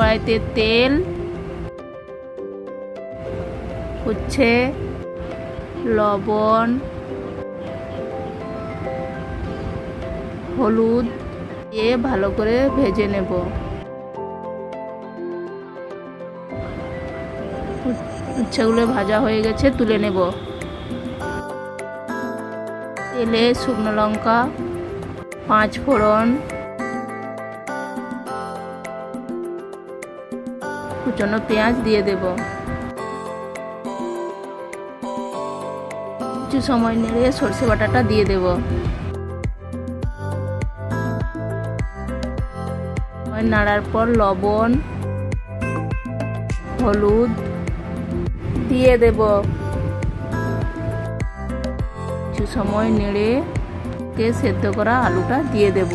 কড়াইতে তেল, উচ্ছে, লবণ, হলুদ দিয়ে ভালো করে ভেজে নেব। উচ্ছেগুলো ভাজা হয়ে গেছে, তুলে নেব। তেলে শুকনো লঙ্কা, 5 ফোড়ন, কুচনো পেঁয়াজ দিয়ে দেব। কিছু সময় নেড়ে সরষে বাটাটা দিয়ে দেব। নাড়ার পর লবণ, হলুদ দিয়ে দেব। কিছু সময় নেড়ে সেদ্ধ করা আলুটা দিয়ে দেব।